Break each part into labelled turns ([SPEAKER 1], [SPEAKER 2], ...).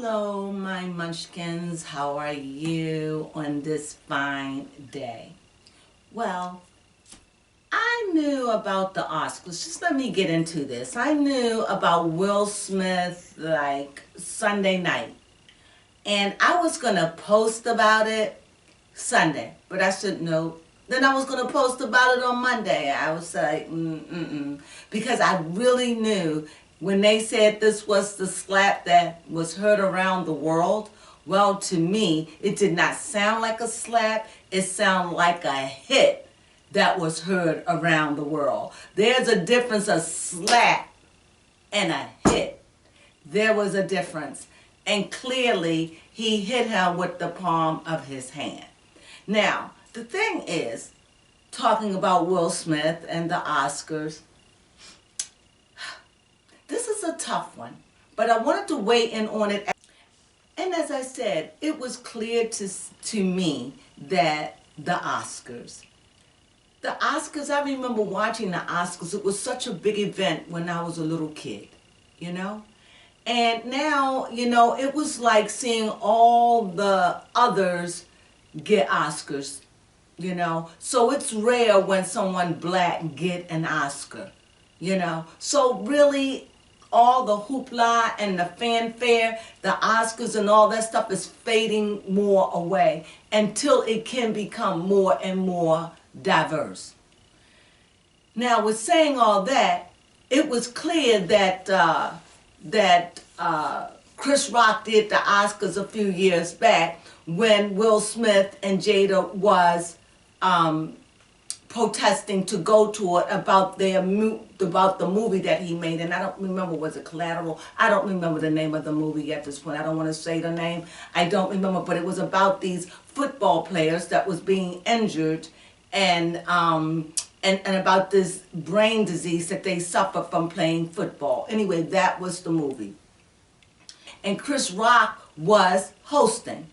[SPEAKER 1] Hello, my munchkins. How are you on this fine day? Well, I knew about the Oscars. Just let me get into this. I knew about Will Smith like Sunday night. And I was going to post about it Sunday. But I said no. Then I was going to post about it on Monday. I was like, because I really knew when they said this was the slap that was heard around the world. Well, to me, it did not sound like a slap. It sounded like a hit that was heard around the world. There's a difference, a slap and a hit. There was a difference. And clearly, he hit her with the palm of his hand. Now, the thing is, talking about Will Smith and the Oscars, this is a tough one, but I wanted to weigh in on it. And as I said, it was clear to me that the Oscars, I remember watching the Oscars. It was such a big event when I was a little kid, you know? And now, it was like seeing all the others get Oscars, So it's rare when someone black get an Oscar, So really, all the hoopla and the fanfare, the Oscars and all that stuff is fading more away until it can become more and more diverse. Now, with saying all that, it was clear that Chris Rock did the Oscars a few years back when Will Smith and Jada was protesting to go to it about the movie that he made, and I don't remember, was it Collateral? I don't remember the name of the movie at this point. I don't want to say the name. I don't remember, but it was about these football players that was being injured and about this brain disease that they suffer from playing football. Anyway, that was the movie. And Chris Rock was hosting.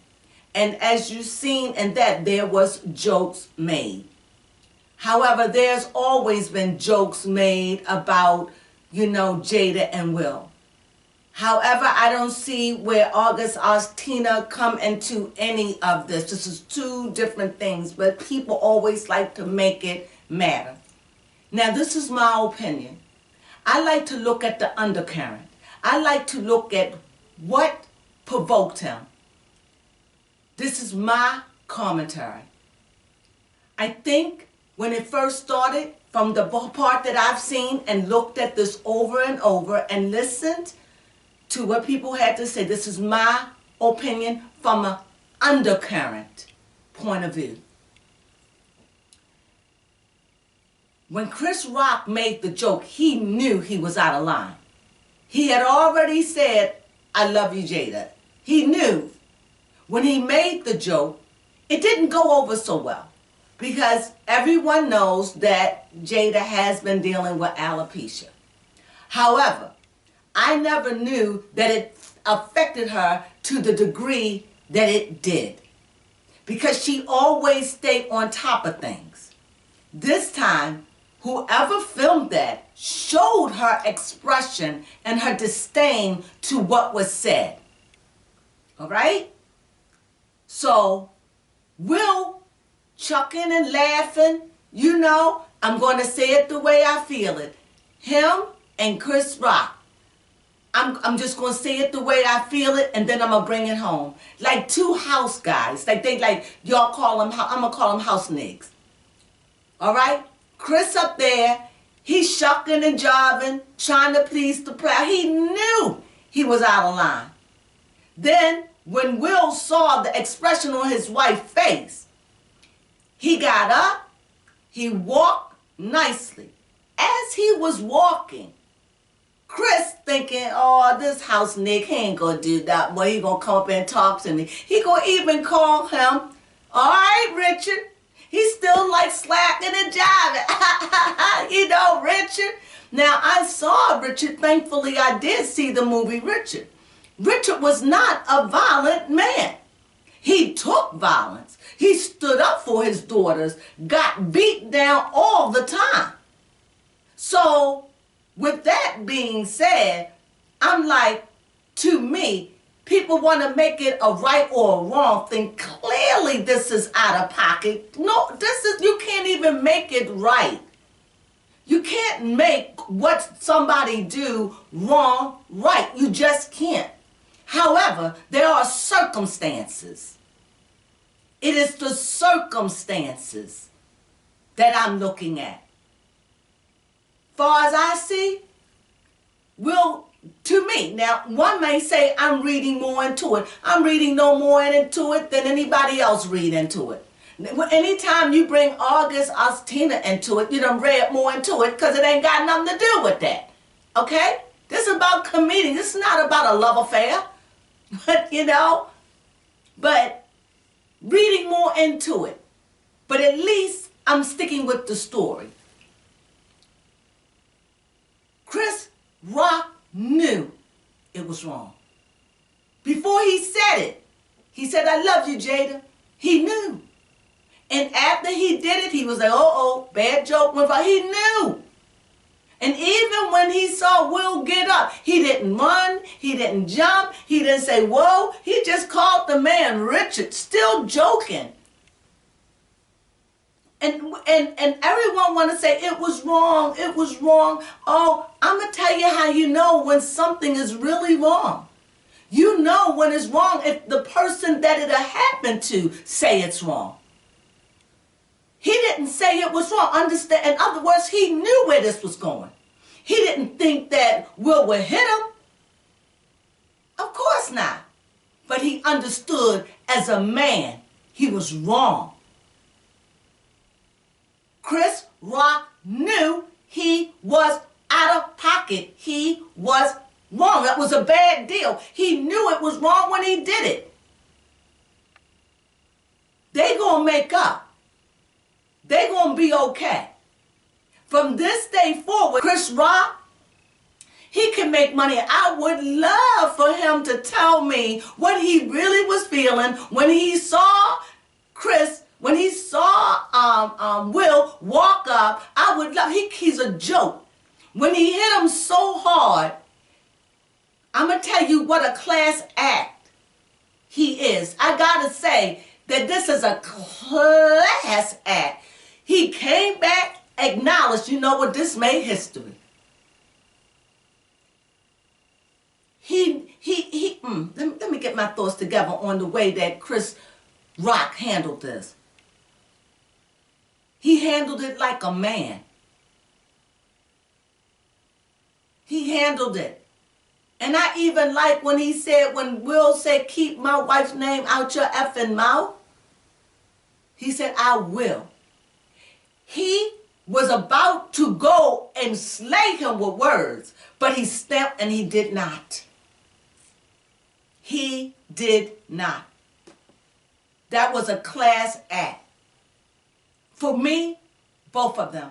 [SPEAKER 1] And as you've seen in that, there was jokes made. However, there's always been jokes made about, Jada and Will. However, I don't see where August Ostina come into any of this. This is two different things, but people always like to make it matter. Now, this is my opinion. I like to look at the undercurrent. I like to look at what provoked him. This is my commentary. I think when it first started, from the part that I've seen and looked at this over and over and listened to what people had to say, this is my opinion from an undercurrent point of view. When Chris Rock made the joke, he knew he was out of line. He had already said, "I love you, Jada." He knew. When he made the joke, it didn't go over so well because everyone knows that Jada has been dealing with alopecia. However, I never knew that it affected her to the degree that it did because she always stayed on top of things. This time, whoever filmed that showed her expression and her disdain to what was said. All right? So, Will chucking and laughing, I'm going to say it the way I feel it. Him and Chris Rock. I'm just going to say it the way I feel it, and then I'm going to bring it home. Like two house guys. Y'all call them, I'm going to call them house niggas. All right? Chris up there, he's shucking and jiving, trying to please the crowd. He knew he was out of line. Then, when Will saw the expression on his wife's face, he got up, he walked nicely. As he was walking, Chris thinking, "Oh, this house nigga, he ain't gonna do that. Boy, he gonna come up and talk to me. He gonna even call him, 'All right, Richard.' He still like slacking and jiving. Richard. Now, I saw Richard. Thankfully, I did see the movie Richard. Richard was not a violent man. He took violence. He stood up for his daughters, got beat down all the time. So, with that being said, I'm like, to me, people want to make it a right or a wrong thing. Clearly this is out of pocket. No, you can't even make it right. You can't make what somebody do wrong right. You just can't. However, there are circumstances. It is the circumstances that I'm looking at. Far as I see, to me, now one may say I'm reading more into it. I'm reading no more into it than anybody else read into it. Anytime you bring August Ostina into it, you done read more into it because it ain't got nothing to do with that. Okay? This is about comedian. This is not about a love affair. But reading more into it. But at least I'm sticking with the story. Chris Rock knew it was wrong. Before he said it, he said, I love you, Jada. He knew. And after he did it, he was like, bad joke went by. He knew. And even when he saw Will get up, he didn't run, he didn't jump, he didn't say, whoa. He just called the man Richard, still joking. And everyone want to say, it was wrong, it was wrong. Oh, I'm going to tell you how you know when something is really wrong. You know when it's wrong if the person that it happened to say it's wrong. He didn't say it was wrong. Understand? In other words, he knew where this was going. He didn't think that Will would hit him. Of course not. But he understood as a man, he was wrong. Chris Rock knew he was out of pocket. He was wrong. That was a bad deal. He knew it was wrong when he did it. They gonna make up. They gonna be okay. From this day forward, Chris Rock, he can make money. I would love for him to tell me what he really was feeling when he saw when he saw Will walk up. I would love, he's a joke. When he hit him so hard, I'm going to tell you what a class act he is. I got to say that this is a class act. He came back, acknowledged, you know what, this made history. Let me get my thoughts together on the way that Chris Rock handled this. He handled it like a man. He handled it. And I even like when he said, when Will said, keep my wife's name out your effing mouth. He said, I will. He was about to go and slay him with words, but he stepped and he did not. He did not. That was a class act. For me, both of them.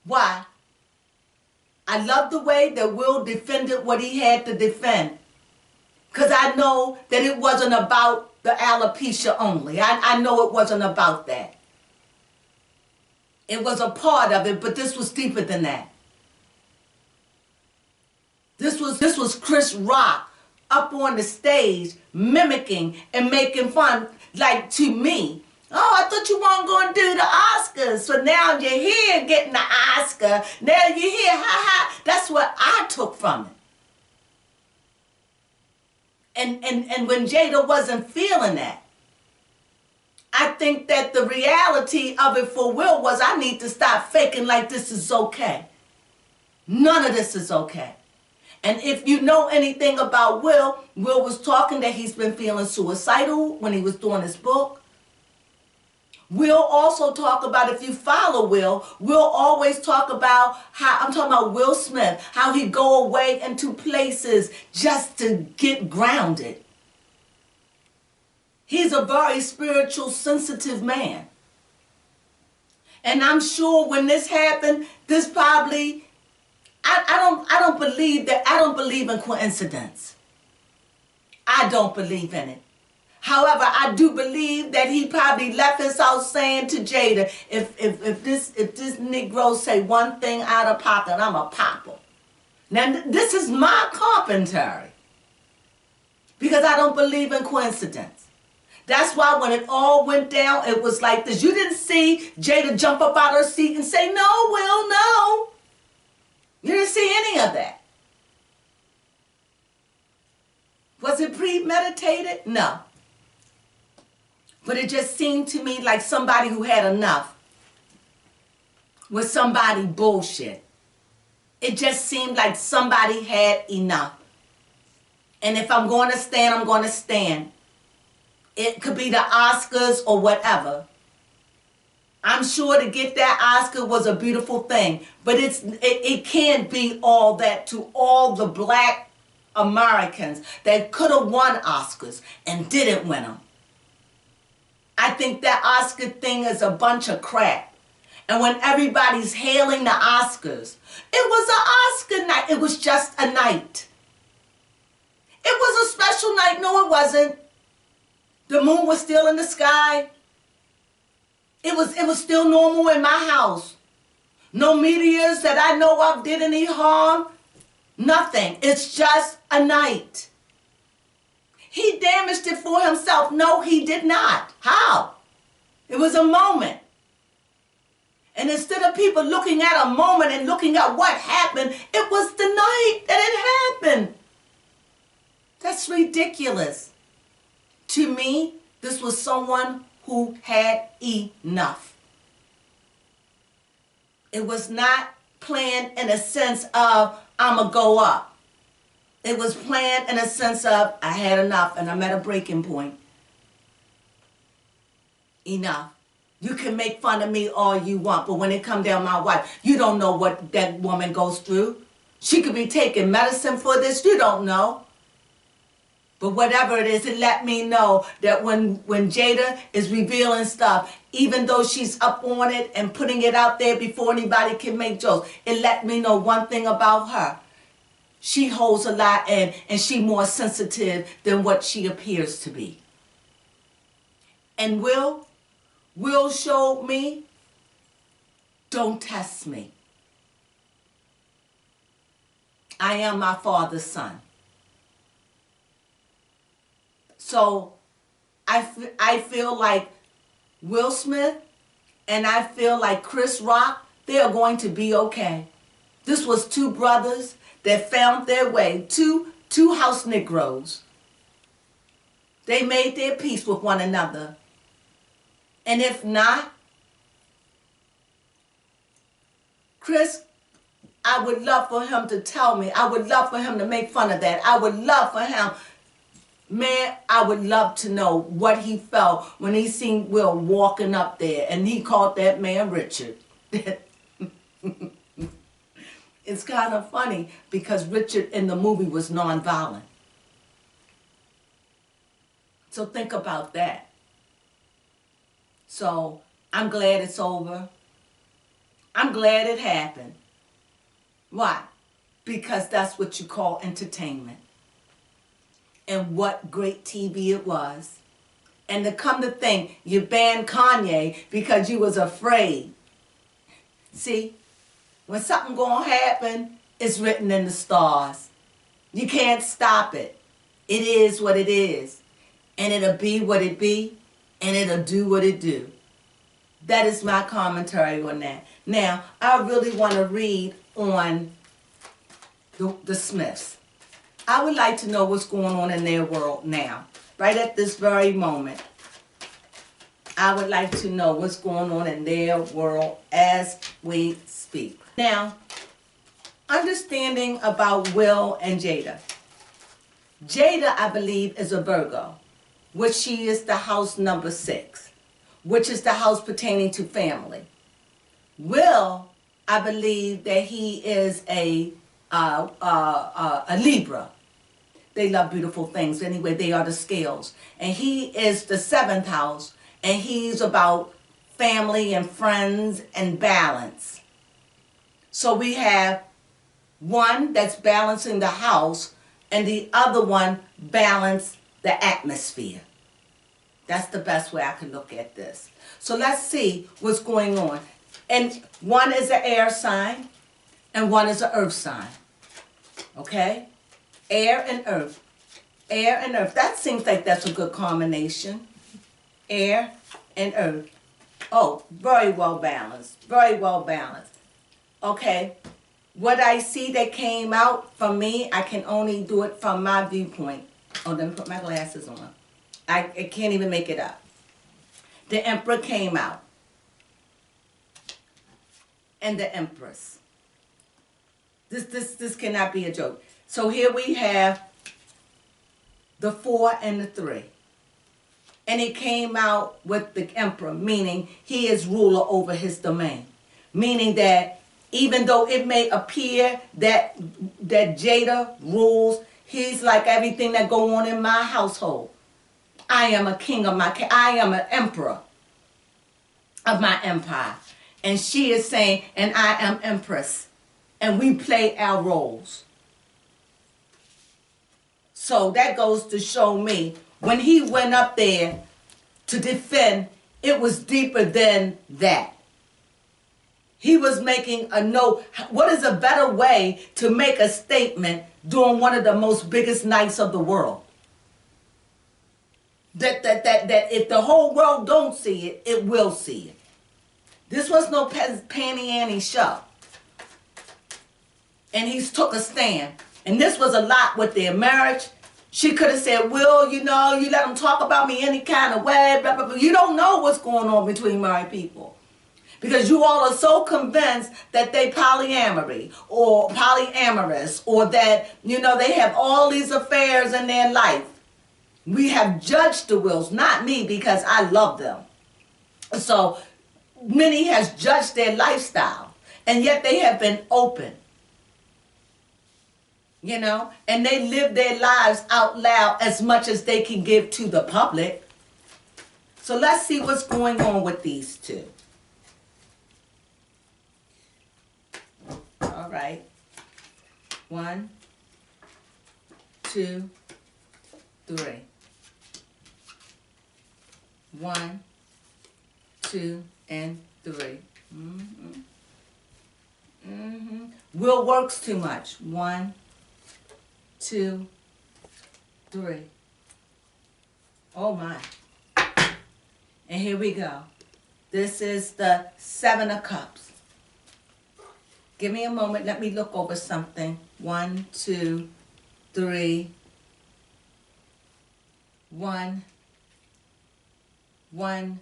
[SPEAKER 1] Why? I love the way that Will defended what he had to defend. Because I know that it wasn't about the alopecia only. I know it wasn't about that. It was a part of it, but this was deeper than that. This was Chris Rock up on the stage mimicking and making fun, like to me. Oh, I thought you weren't going to do the Oscars. So now you're here getting the Oscar. Now you're here, ha ha. That's what I took from it. And when Jada wasn't feeling that, I think that the reality of it for Will was, I need to stop faking like this is okay. None of this is okay. And if you know anything about Will was talking that he's been feeling suicidal when he was doing his book. Will also talk about, if you follow Will always talk about how, I'm talking about Will Smith, how he go away into places just to get grounded. He's a very spiritual, sensitive man. And I'm sure when this happened, this probably, I don't believe that, I don't believe in coincidence. I don't believe in it. However, I do believe that he probably left his house saying to Jada, if this Negro say one thing out of pocket, I'm a pop him. Now, this is my commentary. because I don't believe in coincidence. That's why when it all went down, it was like this. You didn't see Jada jump up out her seat and say, no, Will, no. You didn't see any of that. Was it premeditated? No. But it just seemed to me like somebody who had enough with somebody bullshit. It just seemed like somebody had enough. And if I'm going to stand, I'm going to stand. It could be the Oscars or whatever. I'm sure to get that Oscar was a beautiful thing. But it can't be all that to all the black Americans that could have won Oscars and didn't win them. I think that Oscar thing is a bunch of crap. And when everybody's hailing the Oscars, it was an Oscar night. It was just a night. It was a special night. No, it wasn't. The moon was still in the sky. It was still normal in my house. No meteors that I know of did any harm. Nothing. It's just a night. He damaged it for himself. No, he did not. How? It was a moment. And instead of people looking at a moment and looking at what happened, it was the night that it happened. That's ridiculous. To me, this was someone who had enough. It was not planned in a sense of, I'm going to go up. It was planned in a sense of, I had enough and I'm at a breaking point. Enough. You can make fun of me all you want, but when it comes down my wife, you don't know what that woman goes through. She could be taking medicine for this, you don't know. But whatever it is, it let me know that when Jada is revealing stuff, even though she's up on it and putting it out there before anybody can make jokes, it let me know one thing about her. She holds a lot in, and she's more sensitive than what she appears to be. And Will showed me, don't test me. I am my father's son. So I feel like Will Smith and I feel like Chris Rock, they are going to be okay. This was two brothers that found their way, two house Negroes. They made their peace with one another. And if not, Chris, I would love for him to tell me. I would love for him to make fun of that. I would love for him, man, I would love to know what he felt when he seen Will walking up there and he called that man Richard. It's kind of funny because Richard in the movie was nonviolent. So think about that. So I'm glad it's over. I'm glad it happened. Why? Because that's what you call entertainment. And what great TV it was. And to come to think, you banned Kanye because you was afraid. See, when something gonna happen, it's written in the stars. You can't stop it. It is what it is. And it'll be what it be. And it'll do what it do. That is my commentary on that. Now, I really want to read on the Smiths. I would like to know what's going on in their world now. Right at this very moment. I would like to know what's going on in their world as we speak. Now, understanding about Will and Jada. Jada, I believe, is a Virgo, which she is the house number 6, which is the house pertaining to family. Will, I believe that he is a Libra. They love beautiful things. Anyway, they are the scales. And he is the 7th house, and he's about family and friends and balance. So we have one that's balancing the house, and the other one balance the atmosphere. That's the best way I can look at this. So let's see what's going on. And one is an air sign, and one is an earth sign. Okay? Air and earth. Air and earth. That seems like that's a good combination. Air and earth. Oh, very well balanced. Very well balanced. Okay. What I see that came out from me, I can only do it from my viewpoint. Oh, let me put my glasses on. I can't even make it up. The Emperor came out. And the Empress. This cannot be a joke. So here we have the 4 and the 3. And it came out with the Emperor, meaning he is ruler over his domain. Meaning that even though it may appear that Jada rules, he's like everything that go on in my household. I am a king of I am an emperor of my empire. And she is saying, and I am empress. And we play our roles. So that goes to show me, when he went up there to defend, it was deeper than that. He was making a note. What is a better way to make a statement during one of the most biggest nights of the world? That if the whole world don't see it, it will see it. This was no panty-anty show. And he took a stand. And this was a lot with their marriage. She could have said, Will, you know, you let them talk about me any kind of way, blah, blah, blah. You don't know what's going on between married people. Because you all are so convinced that they polyamory or polyamorous or that, you know, they have all these affairs in their life. We have judged the Wills, not me, because I love them. So many has judged their lifestyle, and yet they have been open. You know, and they live their lives out loud as much as they can give to the public. So let's see what's going on with these two. All right. 1, 2, 3. 1, 2, and 3. Will works too much. 1, 2, 3. Oh my. And here we go. This is the 7 of Cups. Give me a moment. Let me look over something. 1, 2, 3. 1, 1,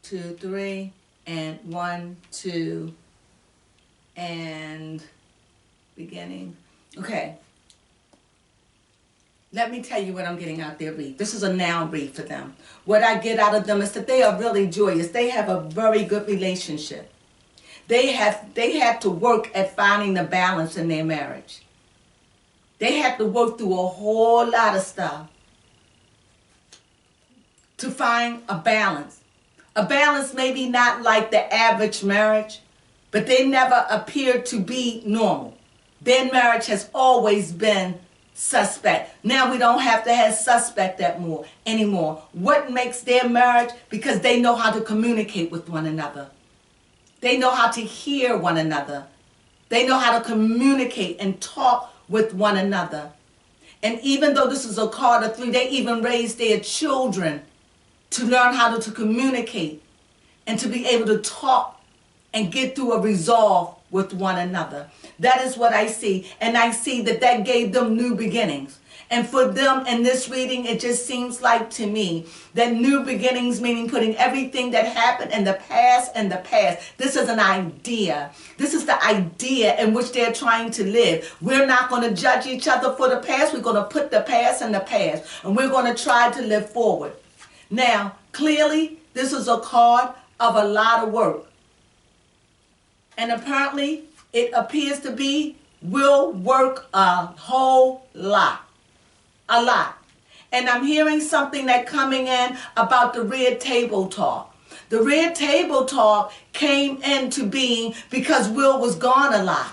[SPEAKER 1] 2, 3, and 1, 2, and beginning. Okay. Let me tell you what I'm getting out their read. This is a noun read for them. What I get out of them is that they are really joyous. They have a very good relationship. They had to work at finding the balance in their marriage. They had to work through a whole lot of stuff to find a balance. A balance maybe not like the average marriage, but they never appeared to be normal. Their marriage has always been suspect. Now we don't have to have suspect anymore. What makes their marriage? Because they know how to communicate with one another. They know how to hear one another. They know how to communicate and talk with one another. And even though this is a card of 3, they even raise their children to learn how to communicate and to be able to talk and get through a resolve with one another. That is what I see. And I see that gave them new beginnings. And for them in this reading, it just seems like to me that new beginnings, meaning putting everything that happened in the past in the past. This is an idea. This is the idea in which they're trying to live. We're not going to judge each other for the past. We're going to put the past in the past. And we're going to try to live forward. Now, clearly, this is a card of a lot of work. And apparently, it appears to be will work a whole lot. A lot. And I'm hearing something that coming in about the red table talk. The red table talk came into being because Will was gone a lot.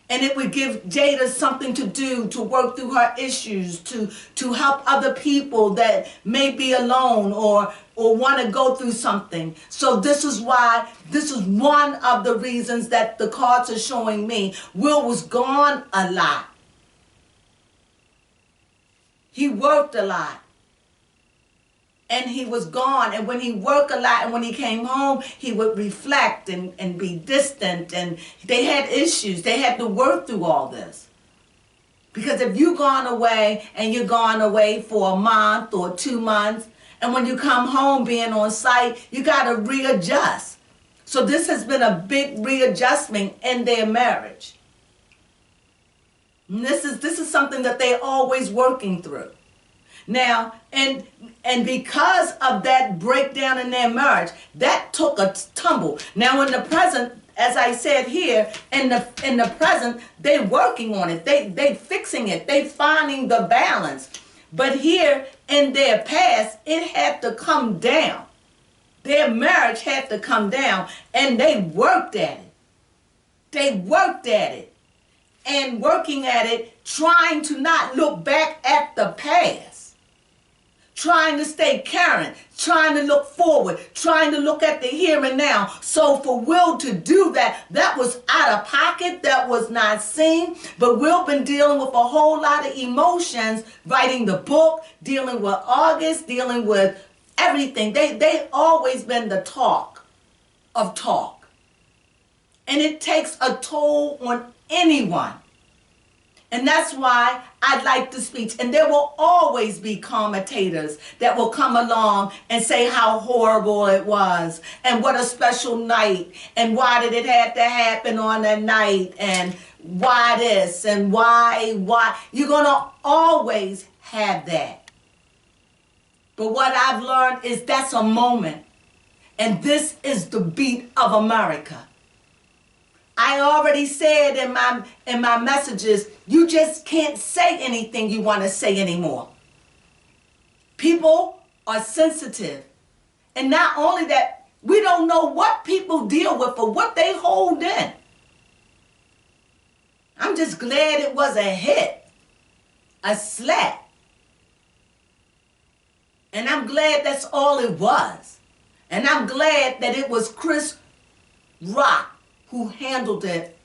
[SPEAKER 1] And it would give Jada something to do, to work through her issues, to help other people that may be alone or want to go through something. So this is one of the reasons that the cards are showing me. Will was gone a lot. He worked a lot. And he was gone. And when he worked a lot and when he came home, he would reflect and be distant. And they had issues. They had to work through all this. Because if you've gone away and you're gone away for a month or 2 months, and when you come home being on site, you got to readjust. So this has been a big readjustment in their marriage. And this is something that they're always working through. Now, and because of that breakdown in their marriage, that took a tumble. Now in the present, as I said here, in the present, they're working on it. They fixing it. They finding the balance. But here in their past, it had to come down. Their marriage had to come down, and they worked at it. They worked at it. And working at it, trying to not look back at the past. Trying to stay current, trying to look forward, trying to look at the here and now. So for Will to do that, that was out of pocket, that was not seen. But Will been dealing with a whole lot of emotions, writing the book, dealing with August, dealing with everything. They always been the talk of talk. And it takes a toll on anyone. And that's why I like the speech. And there will always be commentators that will come along and say how horrible it was and what a special night and why did it have to happen on that night and why this and why. You're going to always have that. But what I've learned is that's a moment. And this is the beat of America. I already said in my messages, you just can't say anything you want to say anymore. People are sensitive. And not only that, we don't know what people deal with or what they hold in. I'm just glad it was a hit, a slap. And I'm glad that's all it was. And I'm glad that it was Chris Rock who handled it.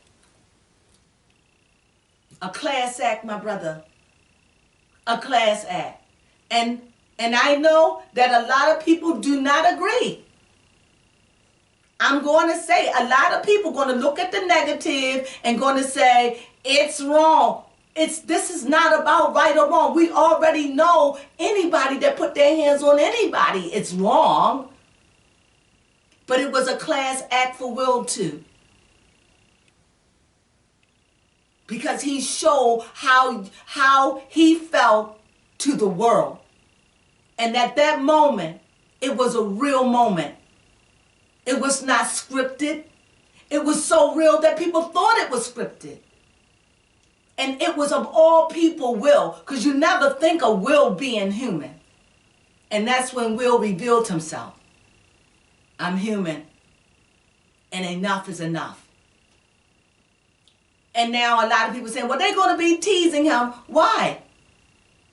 [SPEAKER 1] A class act, my brother. A class act. And I know that a lot of people do not agree. I'm going to say a lot of people going to look at the negative and going to say it's wrong. This is not about right or wrong. We already know anybody that put their hands on anybody, it's wrong. But it was a class act for Will too. Because he showed how he felt to the world. And at that moment, it was a real moment. It was not scripted. It was so real that people thought it was scripted. And it was of all people Will, because you never think of Will being human. And that's when Will revealed himself. I'm human, and enough is enough. And now a lot of people saying, well, they're going to be teasing him. Why?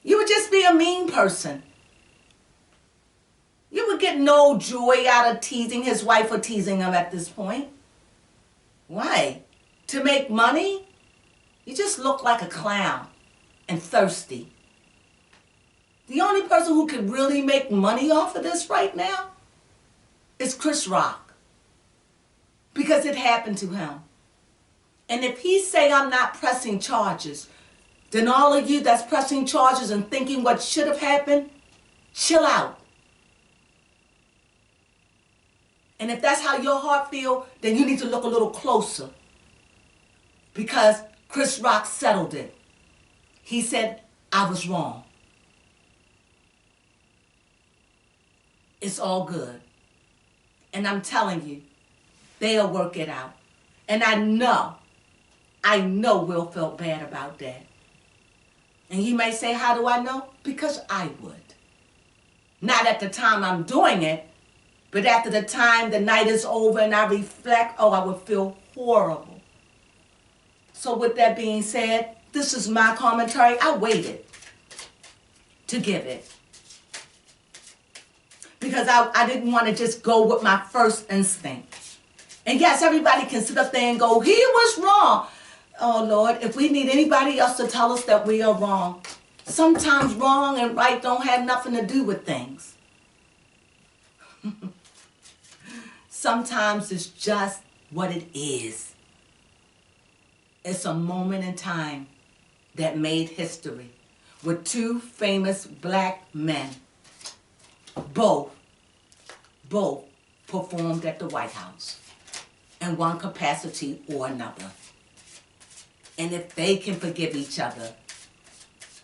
[SPEAKER 1] You would just be a mean person. You would get no joy out of teasing his wife or teasing him at this point. Why? To make money? You just look like a clown and thirsty. The only person who can really make money off of this right now is Chris Rock. Because it happened to him. And if he say I'm not pressing charges, then all of you that's pressing charges and thinking what should have happened, chill out. And if that's how your heart feel, then you need to look a little closer. Because Chris Rock settled it. He said, I was wrong. It's all good. And I'm telling you, they'll work it out. And I know Will felt bad about that. And you may say, how do I know? Because I would. Not at the time I'm doing it, but after the time the night is over and I reflect, I would feel horrible. So with that being said, this is my commentary. I waited to give it. Because I didn't want to just go with my first instinct. And yes, everybody can sit up there and go, he was wrong. Oh, Lord, if we need anybody else to tell us that we are wrong, Sometimes wrong and right don't have nothing to do with things. Sometimes it's just what it is. It's a moment in time that made history with two famous black men. Both performed at the White House in one capacity or another. And if they can forgive each other,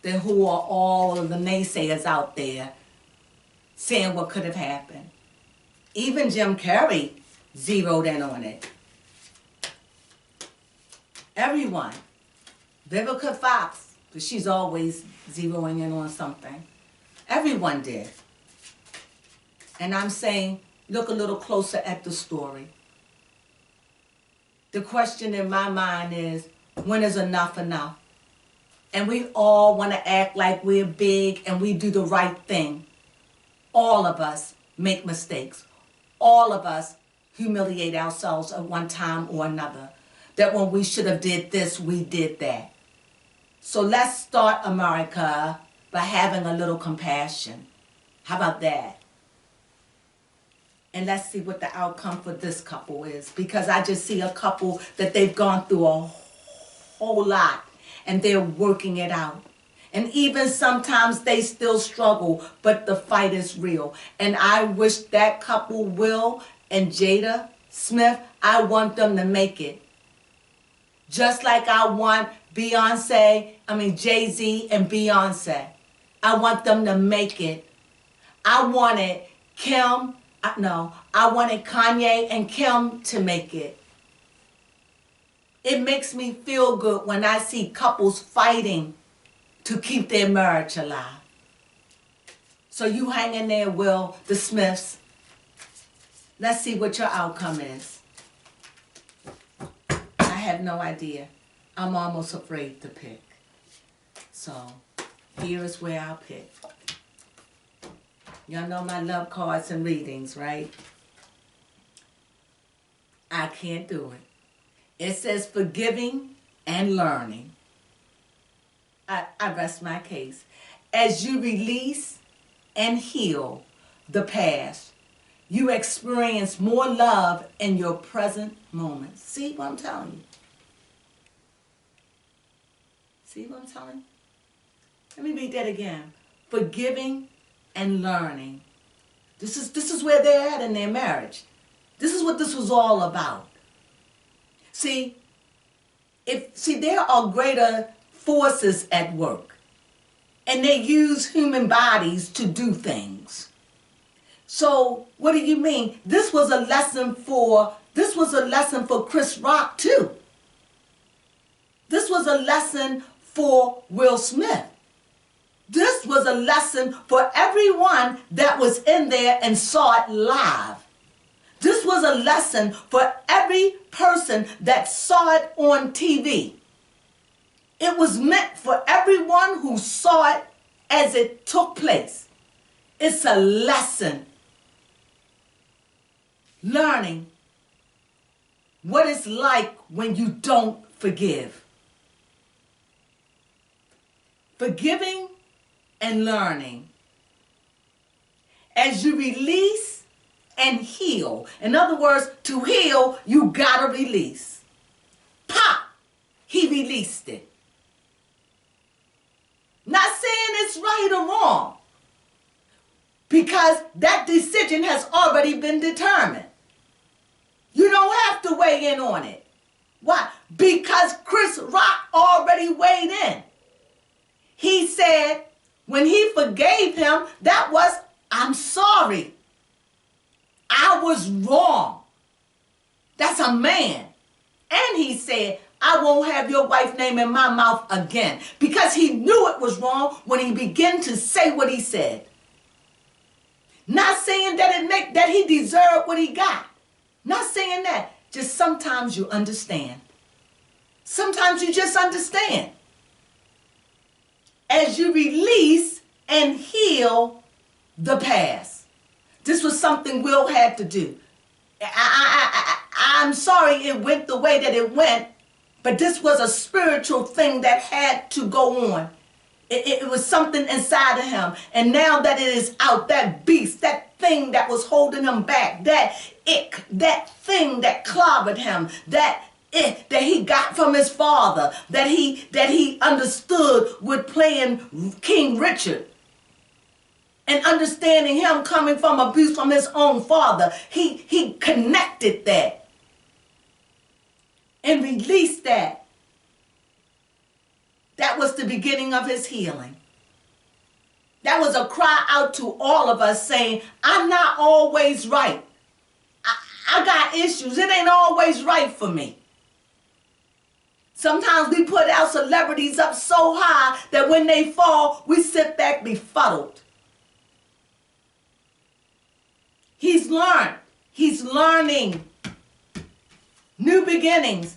[SPEAKER 1] then who are all of the naysayers out there saying what could have happened? Even Jim Carrey zeroed in on it. Everyone. Vivica Fox, because she's always zeroing in on something. Everyone did. And I'm saying, look a little closer at the story. The question in my mind is, when is enough enough? And we all want to act like we're big and we do the right thing. All of us make mistakes. All of us humiliate ourselves at one time or another. That when we should have did this, we did that. So let's start America by having a little compassion. How about that? And let's see what the outcome for this couple is. Because I just see a couple that they've gone through a whole lot and they're working it out. And even sometimes they still struggle, but the fight is real. And I wish that couple, Will and Jada Smith, I want them to make it. Just like I want Jay-Z and Beyonce. I want them to make it. I wanted Kanye and Kim to make it. It makes me feel good when I see couples fighting to keep their marriage alive. So you hang in there, Will, the Smiths. Let's see what your outcome is. I have no idea. I'm almost afraid to pick. So here is where I'll pick. Y'all know my love cards and readings, right? I can't do it. It says forgiving and learning. I rest my case. As you release and heal the past, you experience more love in your present moment. See what I'm telling you? See what I'm telling you? Let me read that again. Forgiving and learning. This is where they're at in their marriage. This is what this was all about. See, there are greater forces at work, and they use human bodies to do things. So, what do you mean? This was a lesson for Chris Rock too. This was a lesson for Will Smith. This was a lesson for everyone that was in there and saw it live. This was a lesson for every person that saw it on TV. It was meant for everyone who saw it as it took place. It's a lesson. Learning what it's like when you don't forgive. Forgiving and learning. As you release and heal. In other words, to heal, you gotta release. Pop! He released it. Not saying it's right or wrong, because that decision has already been determined. You don't have to weigh in on it. Why? Because Chris Rock already weighed in. He said when he forgave him, that was, I'm sorry. I was wrong. That's a man. And he said, I won't have your wife's name in my mouth again. Because he knew it was wrong when he began to say what he said. Not saying that he deserved what he got. Not saying that. Just sometimes you understand. Sometimes you just understand. As you release and heal the past. This was something Will had to do. I'm sorry it went the way that it went, but this was a spiritual thing that had to go on. It was something inside of him. And now that it is out, that beast, that thing that was holding him back, that ick, that thing that clobbered him, that he got from his father, that he understood with playing King Richard. And understanding him coming from abuse from his own father, he connected that and released that. That was the beginning of his healing. That was a cry out to all of us saying, I'm not always right. I got issues. It ain't always right for me. Sometimes we put our celebrities up so high that when they fall, we sit back befuddled. He's learned. He's learning. New beginnings.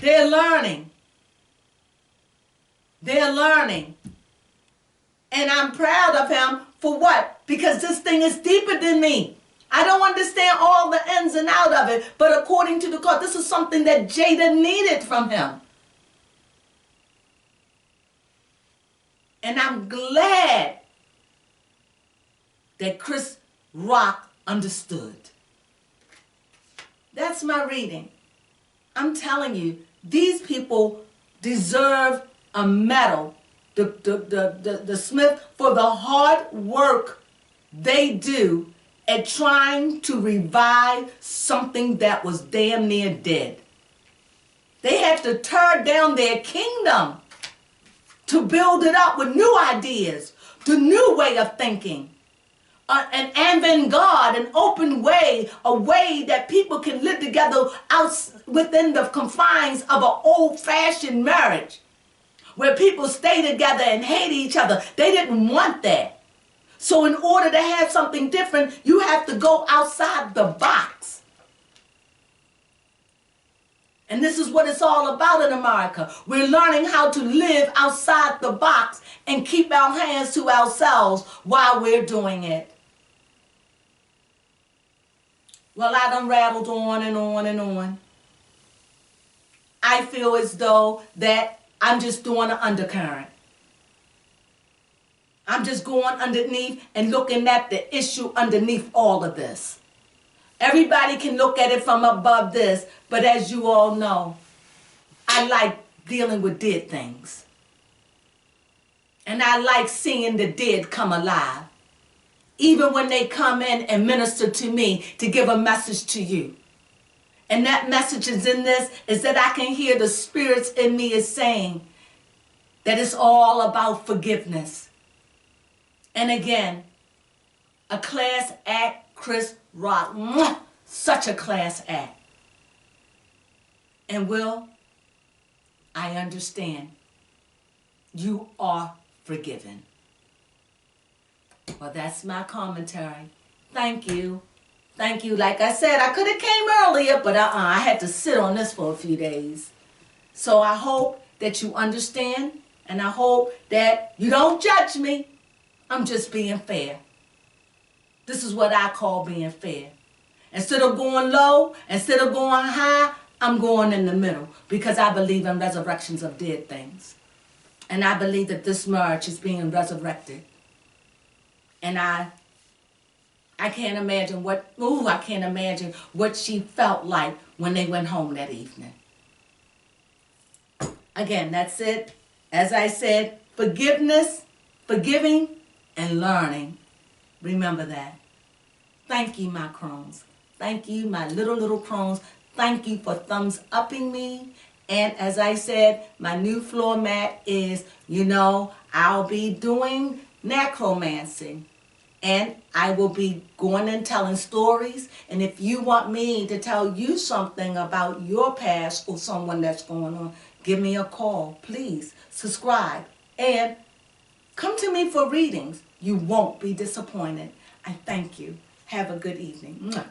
[SPEAKER 1] They're learning. They're learning. And I'm proud of him for what? Because this thing is deeper than me. I don't understand all the ins and outs of it, but according to the court, this is something that Jada needed from him. And I'm glad that Chris Rock understood. That's my reading. I'm telling you, these people deserve a medal, the Smith, for the hard work they do at trying to revive something that was damn near dead. They had to tear down their kingdom to build it up with new ideas, the new way of thinking. An avant-garde, an open way, a way that people can live together out within the confines of an old-fashioned marriage, where people stay together and hate each other. They didn't want that. So in order to have something different, you have to go outside the box. And this is what it's all about in America. We're learning how to live outside the box and keep our hands to ourselves while we're doing it. Well, I done rattled on and on and on. I feel as though that I'm just doing an undercurrent. I'm just going underneath and looking at the issue underneath all of this. Everybody can look at it from above this, but as you all know, I like dealing with dead things. And I like seeing the dead come alive. Even when they come in and minister to me to give a message to you. And that message is in this, is that I can hear the spirits in me is saying that it's all about forgiveness. And again, a class act, Chris Rock. Such a class act. And Will, I understand. You are forgiven. Well, that's my commentary. Thank you. Thank you. Like I said, I could have came earlier, but I had to sit on this for a few days. So I hope that you understand, and I hope that you don't judge me. I'm just being fair. This is what I call being fair. Instead of going low, instead of going high, I'm going in the middle because I believe in resurrections of dead things. And I believe that this marriage is being resurrected. And I can't imagine I can't imagine what she felt like when they went home that evening. Again, that's it. As I said, forgiveness, forgiving, and learning. Remember that. Thank you, my crones. Thank you, my little crones. Thank you for thumbs upping me. And as I said, my new floor mat is, I'll be doing necromancy. And I will be going and telling stories. And if you want me to tell you something about your past or someone that's going on, give me a call. Please subscribe. And come to me for readings. You won't be disappointed. I thank you. Have a good evening. Mwah.